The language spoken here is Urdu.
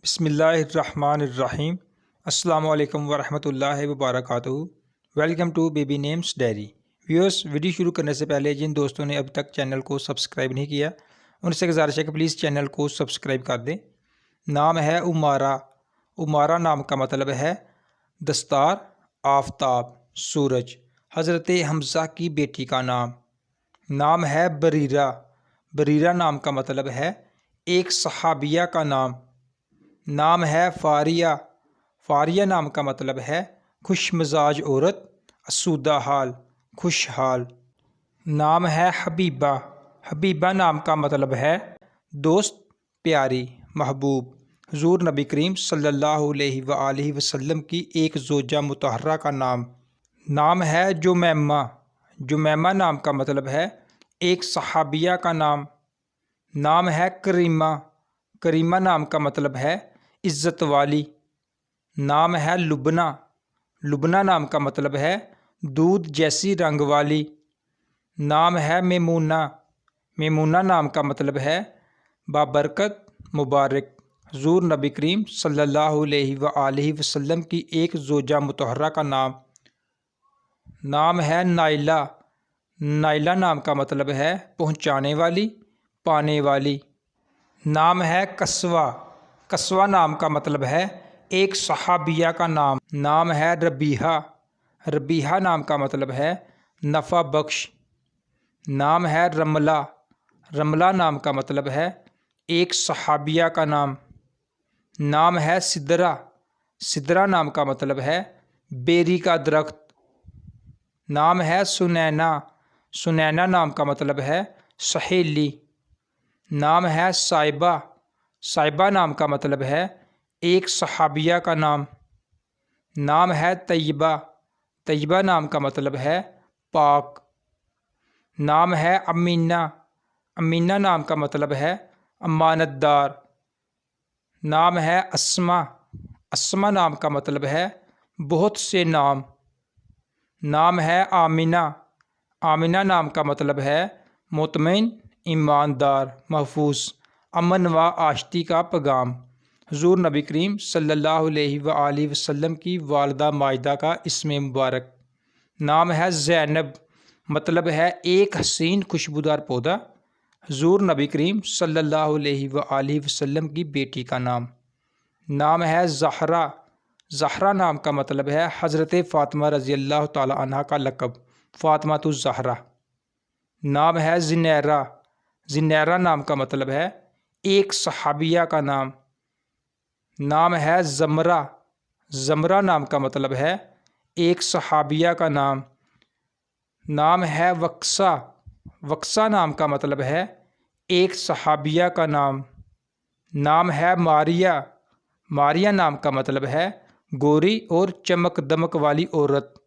بسم اللہ الرحمن الرحیم۔ السلام علیکم ورحمۃ اللہ وبرکاتہ۔ Welcome to baby names diary. Viewers, video شروع کرنے سے پہلے جن دوستوں نے اب تک چینل کو سبسکرائب نہیں کیا ان سے گزارش ہے کہ پلیز چینل کو سبسکرائب کر دیں۔ نام ہے عمارہ۔ عمارہ نام کا مطلب ہے دستار، آفتاب، سورج۔ حضرت حمزہ کی بیٹی کا نام۔ نام ہے بریرہ۔ بریرہ نام کا مطلب ہے ایک صحابیہ کا نام۔ نام ہے فاریہ۔ فاریہ نام کا مطلب ہے خوش مزاج عورت، اسودہ حال، خوشحال۔ نام ہے حبیبہ۔ حبیبہ نام کا مطلب ہے دوست، پیاری، محبوب۔ حضور نبی کریم صلی اللہ علیہ وآلہ وسلم کی ایک زوجہ مطہرہ کا نام۔ نام ہے جمیمہ۔ جمیمہ نام کا مطلب ہے ایک صحابیہ کا نام۔ نام ہے کریمہ۔ کریمہ نام کا مطلب ہے عزت والی۔ نام ہے لبنہ۔ لبنہ نام کا مطلب ہے دودھ جیسی رنگ والی۔ نام ہے میمونہ۔ میمونہ نام کا مطلب ہے بابرکت، مبارک۔ حضور نبی کریم صلی اللہ علیہ وآلہ وسلم کی ایک زوجہ مطہرہ کا نام۔ نام ہے نائلہ۔ نائلہ نام کا مطلب ہے پہنچانے والی، پانے والی۔ نام ہے کسوہ۔ کسوہ نام کا مطلب ہے ایک صحابیہ کا نام۔ نام ہے ربیحہ۔ ربیحہ نام کا مطلب ہے نفع بخش۔ نام ہے رملہ۔ رملہ نام کا مطلب ہے ایک صحابیہ کا نام۔ نام ہے سدرہ۔ سدرہ نام کا مطلب ہے بیری کا درخت۔ نام ہے سنینا۔ سنینا نام کا مطلب ہے سہیلی۔ نام ہے صائبہ۔ صائبہ نام کا مطلب ہے ایک صحابیہ کا نام۔ نام ہے طیبہ۔ طیبہ نام کا مطلب ہے پاک۔ نام ہے امینہ۔ امینہ نام کا مطلب ہے امانت دار۔ نام ہے اسماء۔ اسماء نام کا مطلب ہے بہت سے نام۔ نام ہے آمنہ۔ آمنہ نام کا مطلب ہے مطمئن، ایماندار، محفوظ، امن و آشتی کا پیغام۔ حضور نبی کریم صلی اللہ علیہ وآلہ وسلم کی والدہ ماجدہ کا اسم مبارک۔ نام ہے زینب۔ مطلب ہے ایک حسین خوشبودار پودا۔ حضور نبی کریم صلی اللہ علیہ وآلہ وسلم کی بیٹی کا نام۔ نام ہے زہرہ۔ زہرہ نام کا مطلب ہے حضرت فاطمہ رضی اللہ تعالی عنہ کا لقب، فاطمۃ الزہرا۔ نام ہے زنیرہ۔ زنیرہ نام کا مطلب ہے ایک صحابیہ کا نام۔ نام ہے زمرہ۔ زمرہ نام کا مطلب ہے ایک صحابیہ کا نام۔ نام ہے وقصہ۔ وقصہ نام کا مطلب ہے ایک صحابیہ کا نام۔ نام ہے ماریہ۔ ماریہ نام کا مطلب ہے گوری اور چمک دمک والی عورت۔